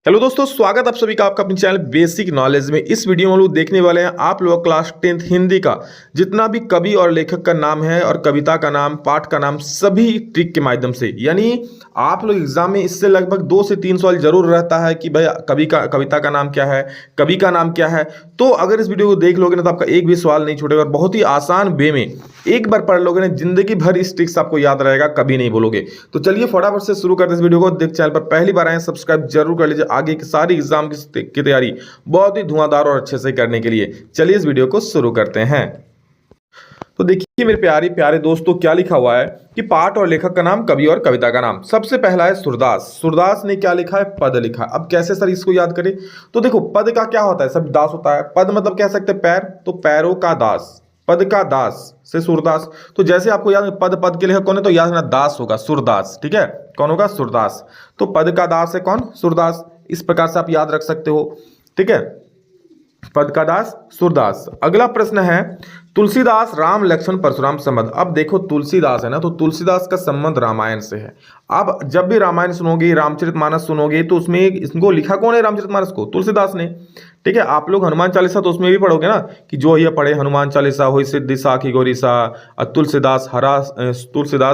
Hello दोस्तों, स्वागत आप सभी का आपका अपने चैनल बेसिक नॉलेज में। इस वीडियो में हम लोग देखने वाले हैं आप लोग क्लास 10th हिंदी का जितना भी कवि और लेखक का नाम है और कविता का नाम, पाठ का नाम, सभी ट्रिक के माध्यम से। यानी आप लोग एग्जाम में इससे लगभग 2 से 3 सवाल जरूर रहता है कि भाई कविता का नाम क्या है, कवि का नाम क्या है। तो अगर इस वीडियो को देख लोगे ना तो आपका एक भी सवाल नहीं छूटेगा और बहुत ही आसान वे में एक बार पढ़ लोगे ना जिंदगी भर इस ट्रिक्स आपको याद रहेगा, कभी नहीं भूलोगे। तो चलिए फटाफट से शुरू करते हैं इस वीडियो को। देख चैनल पर पहली बार आए सब्सक्राइब जरूर कर लीजिए आगे की सारी एग्जाम की तैयारी बहुत ही धुआंधार और अच्छे से करने के लिए। चलिए इस वीडियो को शुरू करते हैं। तो देखिए मेरे प्यारे प्यारे दोस्तों, क्या लिखा हुआ है कि पाठ और लेखक का नाम, कवि और कविता का नाम। सबसे पहला है सूरदास। सूरदास ने क्या लिखा है? पद लिखा है। अब कैसे सर इसको याद करें? तो देखो पद का क्या होता है, सब दास होता है। पद मतलब कह सकते हैं पैर, तो पैरों का दास, पद का दास से सूरदास। तो जैसे आपको याद पद, पद के लेखक कौन है तो याद रखना दास होगा, सूरदास। ठीक है, कौन होगा? सूरदास। तो पद का दास है कौन? सूरदास। इस प्रकार से आप याद रख सकते हो। ठीक है, पद का दास सूरदास। अगला प्रश्न है तुलसीदास राम लक्ष्मण परशुराम संबंध। अब देखो तुलसीदास है ना, तो तुलसीदास का संबंध रामायण से है। अब जब भी रामायण सुनोगे, रामचरितमानस सुनोगे, तो उसमें इसको लिखा कौन है? रामचरितमानस को तुलसीदास ने। ठीक है, आप लोग हनुमान चालीसा तो उसमें भी पढ़ोगे ना कि जो ये पढ़े हनुमान चालीसा होई सिद्धि साखी गौरी सा, तुलसीदास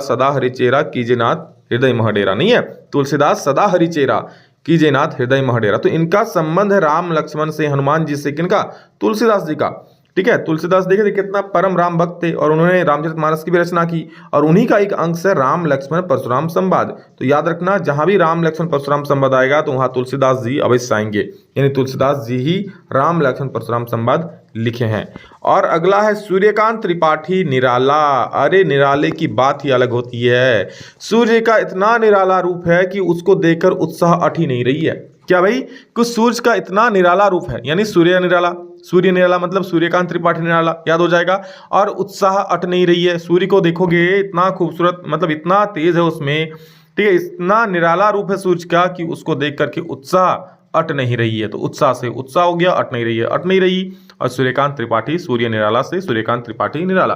सदा हरि चेरा कीजे नाथ हृदय महडेरा। नहीं है, तुलसीदास सदा हरि चेरा कीजे नाथ हृदय महडेरा। तो इनका संबंध है राम लक्ष्मण से, हनुमान जी से। किनका? तुलसीदास जी का। ठीक है, तुलसीदास देखिए कितना परम राम भक्त थे और उन्होंने रामचरितमानस की भी रचना की और उन्हीं का एक अंश है राम लक्ष्मण परशुराम संवाद। तो याद रखना जहां भी राम लक्ष्मण परशुराम संवाद आएगा तो वहां तुलसीदास जी अवश्य आएंगे। यानी तुलसीदास जी ही राम लक्ष्मण परशुराम संवाद लिखे हैं। और अगला है सूर्यकांत त्रिपाठी निराला। अरे निराले की बात ही अलग होती है। सूर्य का इतना निराला रूप है कि उसको देखकर उत्साह अट ही नहीं रही है। क्या भाई? कुछ सूर्य का इतना निराला रूप है, यानी सूर्य निराला, सूर्य निराला मतलब सूर्यकांत त्रिपाठी निराला, याद हो जाएगा। और उत्साह अट नहीं रही है। सूर्य को देखोगे इतना खूबसूरत, मतलब इतना तेज है उसमें। ठीक है, इतना निराला रूप है सूर्य का कि उसको देख करके उत्साह अट नहीं रही है। तो उत्साह से उत्साह हो गया, अट नहीं रही है, अट नहीं रही। और सूर्यकांत त्रिपाठी, सूर्य निराला से सूर्यकांत त्रिपाठी निराला।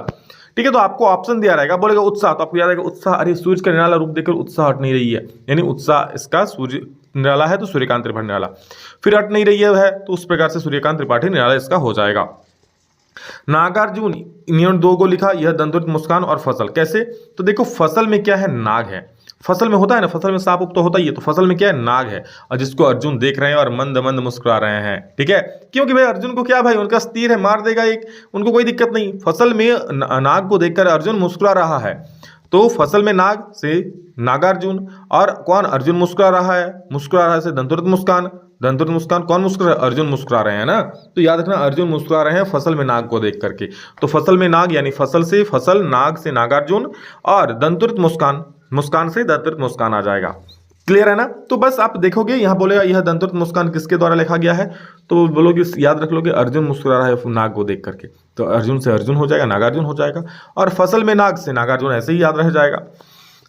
ठीक है, तो आपको ऑप्शन दिया रहेगा, बोलेगा उत्साह, तो आपको याद रहेगा उत्साह। अरे सूर्य का निराला रूप देखकर उत्साह हट नहीं रही है, यानी उत्साह इसका सूर्य निराला है तो सूर्यकांत त्रिपाठी निराला। फिर हट नहीं रही है तो उस प्रकार से सूर्यकांत त्रिपाठी निराला इसका हो जाएगा। नागार्जुन, इन्होंने दो को लिखा, यह दंतुरित मुस्कान और फसल। कैसे? तो देखो फसल में क्या है? नाग है। फसल में होता है ना, फसल में सांप उप तो होता ही है, तो फसल में क्या है? नाग है। और जिसको अर्जुन देख रहे हैं और मंद मंद मुस्कुरा रहे हैं। ठीक है, क्योंकि भाई अर्जुन को क्या भाई, उनका तीर है, मार देगा एक, उनको कोई दिक्कत नहीं। फसल में नाग को देखकर अर्जुन मुस्कुरा रहा है, तो फसल में नाग से नागार्जुन। और कौन? अर्जुन मुस्कुरा रहा है, मुस्कुरा रहा है से दंतुरित मुस्कान। दंतुरित मुस्कान कौन मुस्कुरा? अर्जुन मुस्कुरा रहे हैं ना। तो याद रखना अर्जुन मुस्कुरा रहे हैं फसल में नाग को देख करके। तो फसल में नाग यानी फसल से फसल, नाग से नागार्जुन, और दंतुरित मुस्कान, मुस्कान से दंतुरित मुस्कान आ जाएगा। क्लियर है ना? तो बस आप देखोगे यहाँ बोलेगा यह दंतुरित मुस्कान किसके द्वारा लिखा गया है, तो बोलोगे, याद रख लोगे अर्जुन मुस्कुरा रहा है नाग को देख करके, तो अर्जुन से अर्जुन हो जाएगा, नागार्जुन हो जाएगा। और फसल में नाग से नागार्जुन, ऐसे ही याद रह जाएगा।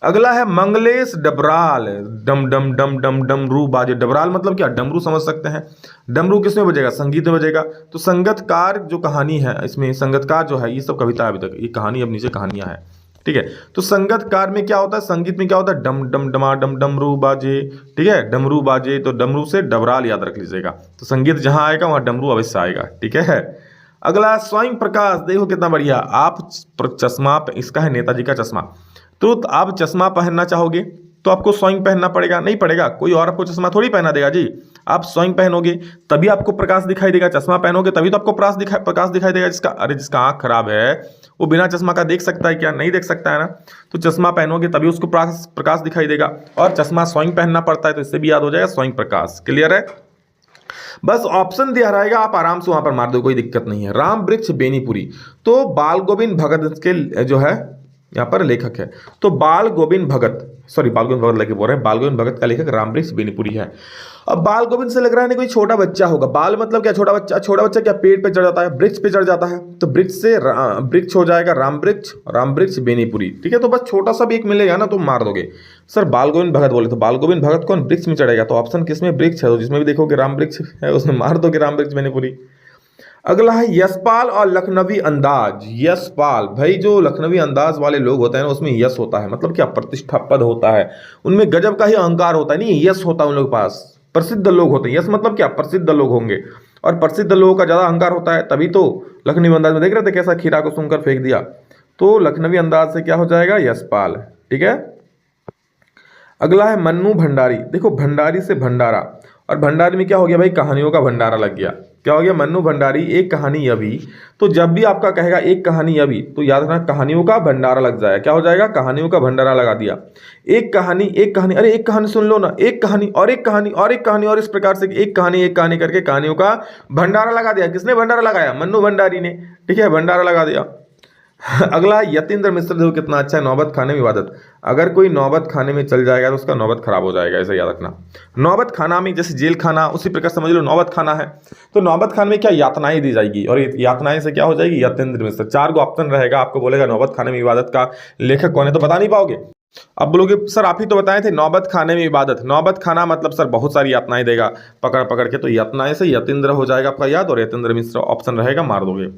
अगला है मंगलेश डबराल। डम डम डम डम डमरू बाजे। डबराल मतलब क्या? डमरू समझ सकते हैं। डमरू किसमें बजेगा? संगीत में बजेगा। तो संगतकार जो कहानी है, इसमें संगतकार जो है, ये सब कविता है अभी तक, ये कहानी अब नीचे कहानियां है। ठीक है, तो संगतकार में क्या होता है? संगीत में क्या होता है? डम डम डमा डम डमरू बाजे। ठीक है, डमरू बाजे, तो डमरू से डबराल याद रख लीजिएगा। तो संगीत जहां आएगा वहां डमरू अवश्य आएगा। ठीक है, अगला स्वयं प्रकाश। देखो कितना बढ़िया। आप चश्मा, इसका है नेताजी का चश्मा। तो आप चश्मा पहनना चाहोगे तो आपको स्वयं पहनना पड़ेगा? नहीं पड़ेगा, कोई और आपको चश्मा थोड़ी पहना देगा जी। आप स्वयं पहनोगे तभी आपको प्रकाश दिखाई देगा। चश्मा पहनोगे तभी तो आपको प्रकाश दिखाई देगा। जिसका आंख खराब है वो बिना चश्मा का देख सकता है क्या? नहीं देख सकता है ना। तो चश्मा पहनोगे तभी उसको प्रकाश दिखाई देगा। और चश्मा स्वयं पहनना पड़ता है, तो इससे भी याद हो जाएगा स्वयं प्रकाश। क्लियर है? बस ऑप्शन दिया रहेगा, आप आराम से वहां पर मार दो, कोई दिक्कत नहीं है। राम वृक्ष बेनीपुरी, तो बाल गोविंद भगत के जो है यहाँ पर लेखक है। तो बाल गोविंद भगत लेके बोल रहे हैं, बाल गोविंद भगत का लेखक राम वृक्ष बेनीपुरी है। अब बाल गोविंद से लग रहा है ना कोई छोटा बच्चा होगा। बाल मतलब क्या? छोटा बच्चा। छोटा बच्चा क्या? पेड़ पे चढ़ जाता है, वृक्ष पे चढ़ जाता है, तो वृक्ष से वृक्ष हो जाएगा राम वृक्ष बेनीपुरी। ठीक है, तो बस छोटा सा भी एक मिलेगा ना तो मार दोगे। सर बाल गोविंद भगत बोले, तो बाल गोविंद भगत कौन? वृक्ष में चढ़ेगा, तो ऑप्शन किसमें? वृक्ष है, तो जिसमें भी देखोगे राम वृक्ष है उसमें मार दोगे राम वृक्ष बेनीपुरी। अगला है यशपाल और लखनवी अंदाज। यशपाल भाई, जो लखनवी अंदाज वाले लोग होते हैं ना उसमें यश होता है, मतलब क्या? प्रतिष्ठा पद होता है, उनमें गजब का ही अहंकार होता है। नहीं, यश होता है उन लोगों के पास। प्रसिद्ध लोग होते हैं। यश मतलब क्या, प्रसिद्ध लोग होंगे, और प्रसिद्ध लोगों का ज्यादा अहंकार होता है, तभी तो लखनवी अंदाज में देख रहे थे कैसा खीरा को सूंघकर फेंक दिया। तो लखनवी अंदाज से क्या हो जाएगा, यशपाल। ठीक है। अगला है मन्नू भंडारी। देखो भंडारी से भंडारा, और भंडारी में क्या हो गया भाई, कहानियों का भंडारा लग गया। क्या हो गया, मन्नू भंडारी एक कहानी अभी। तो जब भी आपका कहेगा एक कहानी अभी, तो याद रखना कहानियों का भंडारा लग जाएगा। क्या हो जाएगा, कहानियों का भंडारा लगा दिया। एक कहानी, अरे एक कहानी सुन लो ना, एक कहानी और एक कहानी और एक कहानी, और इस प्रकार से एक कहानी करके कहानियों का भंडारा लगा दिया। किसने भंडारा लगाया, मन्नू भंडारी ने। ठीक है, भंडारा लगा दिया। अगला यतीन्द्र मिश्र, देखो कितना अच्छा है, नौबत खाने में इबादत। अगर कोई नौबत खाने में चल जाएगा तो उसका नौबत खराब हो जाएगा, ऐसा याद रखना। नौबत खाना में जैसे जेल खाना, उसी प्रकार समझ लो नौबत खाना है। तो नौबत खाने में क्या यातनाएं दी जाएगी, और यातनाएं से क्या हो जाएगी, यतीन्द्र मिश्र। 4 ऑप्शन रहेगा, आपको बोलेगा नौबत खाने में इबादत का लेखक कौन है, तो बता नहीं पाओगे। अब बोलोगे सर आप ही तो बताए थे नौबत खाने में इबादत। नौबत खाना मतलब सर बहुत सारी यातनाएं देगा पकड़ पकड़ के, तो यातनाएं से यतीन्द्र हो जाएगा आपका याद, और यतीन्द्र मिश्र ऑप्शन रहेगा, मार दोगे।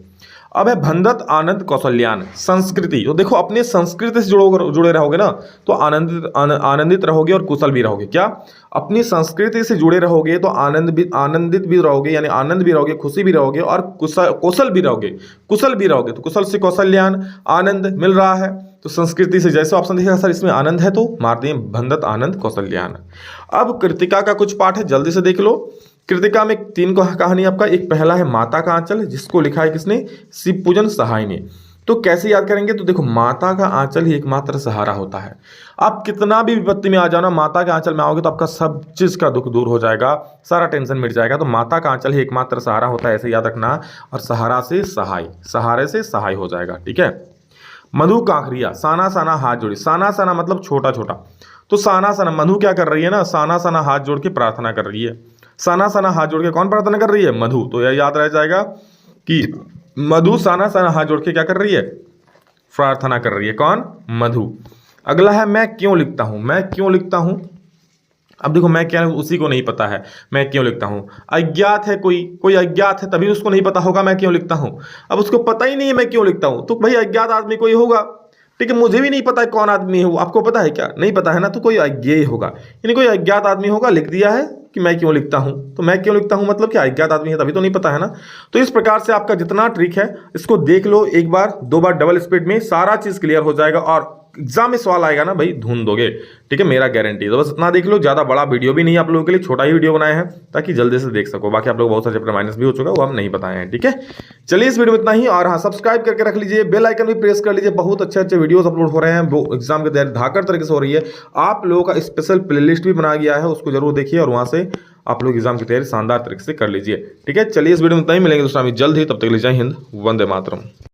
अब है भंदत आनंद कौशल्यान, संस्कृति। तो देखो अपने संस्कृति से जुड़े रहोगे ना, तो आनंदित रहोगे और कुशल भी रहोगे। क्या, अपनी संस्कृति से जुड़े रहोगे तो आनंदित भी रहोगे, यानी आनंद भी रहोगे, खुशी भी रहोगे, और कौशल भी रहोगे, तो कुशल से कौशल्यान, आनंद मिल रहा है। तो संस्कृति से जैसे ऑप्शन दिखेगा सर इसमें आनंद है, तो मार दिए भंदत आनंद कौशल्यान। अब कृतिका का कुछ पाठ है, जल्दी से देख लो। कृतिका में 3 कहानी आपका, एक पहला है माता का आंचल, जिसको लिखा है किसने, शिवपूजन सहाय ने। तो कैसे याद करेंगे, तो देखो माता का आंचल ही एकमात्र सहारा होता है। आप कितना भी विपत्ति में आ जाओ ना, माता के आंचल में आओगे तो आपका सब चीज का दुख दूर हो जाएगा, सारा टेंशन मिट जाएगा। तो माता का आंचल ही एकमात्र सहारा होता है, ऐसे याद रखना। और सहारा से सहाय, सहारे से सहाय हो जाएगा। ठीक है। मधु कांकरिया, साना साना हाथ जोड़ी। साना साना मतलब छोटा छोटा, तो साना साना मधु क्या कर रही है ना, साना साना हाथ जोड़ के प्रार्थना कर रही है। साना साना हाथ जोड़ के कौन प्रार्थना कर रही है, मधु। तो यह याद रह जाएगा कि मधु साना साना हाथ जोड़ के क्या कर रही है, प्रार्थना कर रही है। कौन, मधु। अगला है मैं क्यों लिखता हूं। मैं क्यों लिखता हूं, अब देखो मैं क्या, उसी को नहीं पता है मैं क्यों लिखता हूं। अज्ञात है, कोई अज्ञात है, तभी उसको नहीं पता होगा मैं क्यों लिखता हूं। अब उसको पता ही नहीं है मैं क्यों लिखता हूं, तो भाई अज्ञात आदमी कोई होगा। ठीक है, मुझे भी नहीं पता है कौन आदमी है वो, आपको पता है क्या, नहीं पता है ना, तो कोई अज्ञेय होगा, यानी कोई अज्ञात आदमी होगा, लिख दिया है कि मैं क्यों लिखता हूं। तो मैं क्यों लिखता हूं मतलब क्या, अज्ञात आदमी है तभी तो नहीं पता है ना। तो इस प्रकार से आपका जितना ट्रिक है इसको देख लो, एक बार 2 बार डबल स्पीड में सारा चीज क्लियर हो जाएगा, और एग्जाम में सवाल आएगा ना भाई ढूंढ दोगे। ठीक है, मेरा गारंटी। तो बस इतना देख लो, ज्यादा बड़ा वीडियो भी नहीं आप लोगों के लिए, छोटा ही वीडियो बनाए हैं ताकि जल्दी से देख सको। बाकी आप लोग बहुत सारे चैप्टर माइनस भी हो चुका है, वो हम नहीं बताए हैं। ठीक है, चलिए इस वीडियो में इतना ही, और हाँ सब्सक्राइब करके रख लीजिए, बेल आइकन भी प्रेस कर लीजिए। बहुत अच्छे अच्छे वीडियोस अपलोड हो रहे हैं, वो एग्जाम की तैयारी धाकर तरीके से हो रही है। आप लोगों का स्पेशल प्लेलिस्ट भी बनाया गया है, उसको जरूर देखिए, और वहां से आप लोग एग्जाम की तैयारी शानदार तरीके से कर लीजिए। ठीक है, चलिए इस वीडियो में इतना ही, मिलेंगे दूसरा जल्द ही, तब तक के लिए जय हिंद, वंदे मातरम।